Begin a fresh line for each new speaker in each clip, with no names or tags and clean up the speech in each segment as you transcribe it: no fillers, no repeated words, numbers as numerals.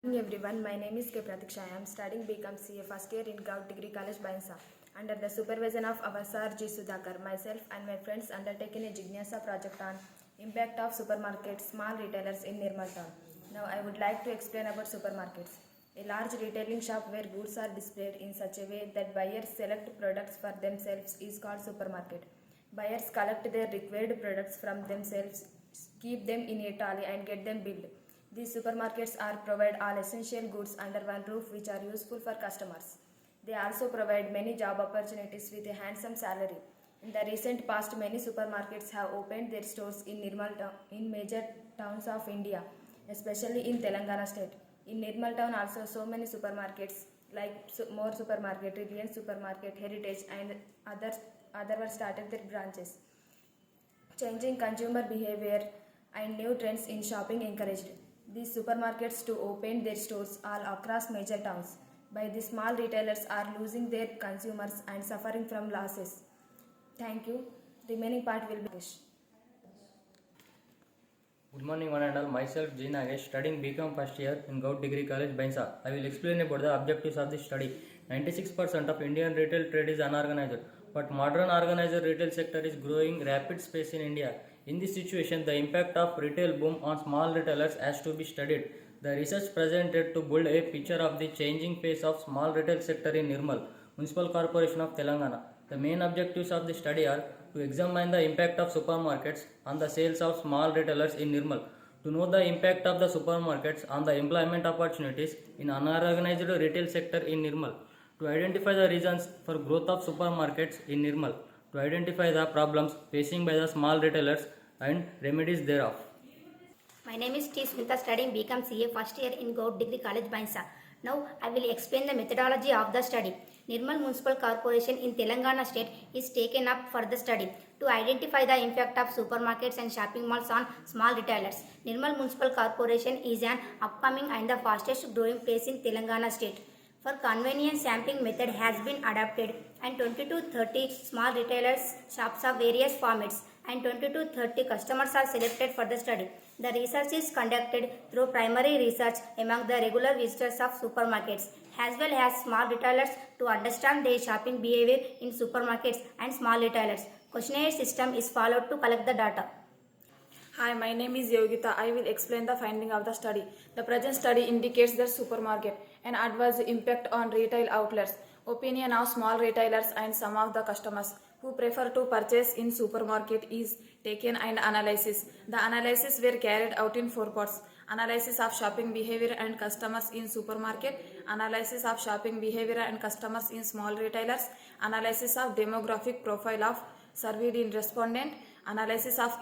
Good evening everyone, my name is K. Pratiksha. I am studying BCom CA first year in Gout Degree College, Bainsa. Under the supervision of our Sir G. Sudhakar, myself and my friends undertaken a Jignasa project on impact of supermarkets, small retailers in Nirmal town. Now I would like to explain about supermarkets. A large retailing shop where goods are displayed in such a way that buyers select products for themselves is called supermarket. Buyers collect their required products from themselves, keep them in a trolley and get them billed. These supermarkets provide all essential goods under one roof which are useful for customers. They also provide many job opportunities with a handsome salary. In the recent past, many supermarkets have opened their stores in in major towns of India, especially in Telangana state. In Nirmal town also so many supermarkets like More Supermarket, Reliance Supermarket, Heritage and other were started their branches. Changing consumer behavior and new trends in shopping encouraged these supermarkets to open their stores all across major towns. By the small retailers are losing their consumers and suffering from losses. Thank you. Remaining part will be Nagesh.
Good morning one and all. Myself G. Nagesh, studying BCom first year in Gout Degree College, Bainsa. I will explain about the objectives of this study. 96% of Indian retail trade is unorganized, but modern organized retail sector is growing rapid space in India. In this situation, the impact of retail boom on small retailers has to be studied. The research presented to build a picture of the changing face of small retail sector in Nirmal, Municipal Corporation of Telangana. The main objectives of the study are to examine the impact of supermarkets on the sales of small retailers in Nirmal, to know the impact of the supermarkets on the employment opportunities in unorganized retail sector in Nirmal, to identify the reasons for growth of supermarkets in Nirmal, to identify the problems facing by the small retailers and remedies thereof.
My name is T. Smita, studying BCom CA first year in Gout Degree College, Bainsa. Now I will explain the methodology of the study. Nirmal Municipal Corporation in Telangana state is taken up for the study to identify the impact of supermarkets and shopping malls on small retailers. Nirmal Municipal Corporation is an upcoming and the fastest growing place in Telangana state. For convenience, sampling method has been adopted and 20 to 30 small retailers shops of various formats and 20 to 30 customers are selected for the study. The research is conducted through primary research among the regular visitors of supermarkets as well as small retailers to understand their shopping behavior in supermarkets and small retailers. Questionnaire system is followed to collect the data.
Hi, my name is Yogita. I will explain the finding of the study. The present study indicates that supermarket and adverse impact on retail outlets, opinion of small retailers and some of the customers who prefer to purchase in supermarket is taken and analysis. The analysis were carried out in 4 parts. Analysis of shopping behavior and customers in supermarket, analysis of shopping behavior and customers in small retailers, analysis of demographic profile of surveyed in respondent, analysis of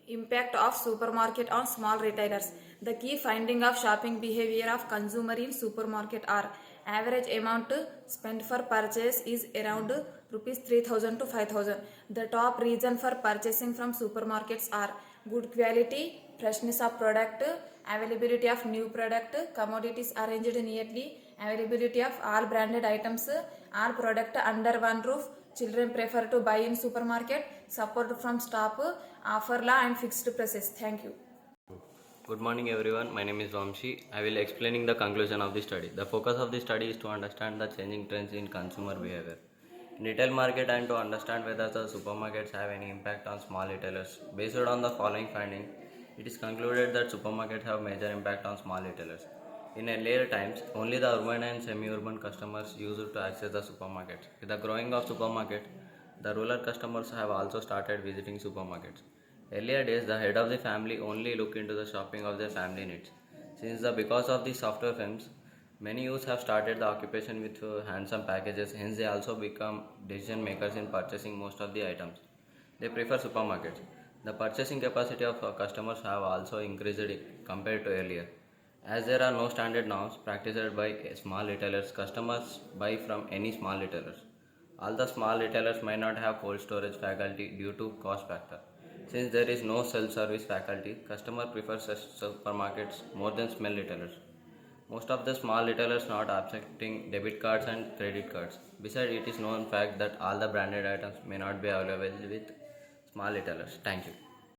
impact of supermarket on small retailers. The key finding of shopping behavior of consumer in supermarket are average amount spent for purchase is around rupees 3000 to 5000. The top reason for purchasing from supermarkets are good quality, freshness of product, availability of new product, commodities arranged neatly, availability of all branded items, all product under one roof, children prefer to buy in supermarket, support from staff, offer law and fixed prices. Thank you.
Good morning everyone, my name is Vamshi. I will explaining the conclusion of the study. The focus of the study is to understand the changing trends in consumer behavior in retail market and to understand whether the supermarkets have any impact on small retailers. Based on the following finding, it is concluded that supermarkets have major impact on small retailers. In earlier times, only the urban and semi-urban customers used to access the supermarkets. With the growing of supermarkets, the rural customers have also started visiting supermarkets. Earlier days, the head of the family only looked into the shopping of their family needs. Because of the software films, many youths have started the occupation with handsome packages, hence they also become decision makers in purchasing most of the items. They prefer supermarkets. The purchasing capacity of customers have also increased compared to earlier. As there are no standard norms practiced by small retailers, customers buy from any small retailers. All the small retailers might not have cold storage faculty due to cost factor. Since there is no self-service faculty, customer prefers supermarkets more than small retailers. Most of the small retailers not accepting debit cards and credit cards. Besides, it is known fact that all the branded items may not be available with small retailers. Thank you.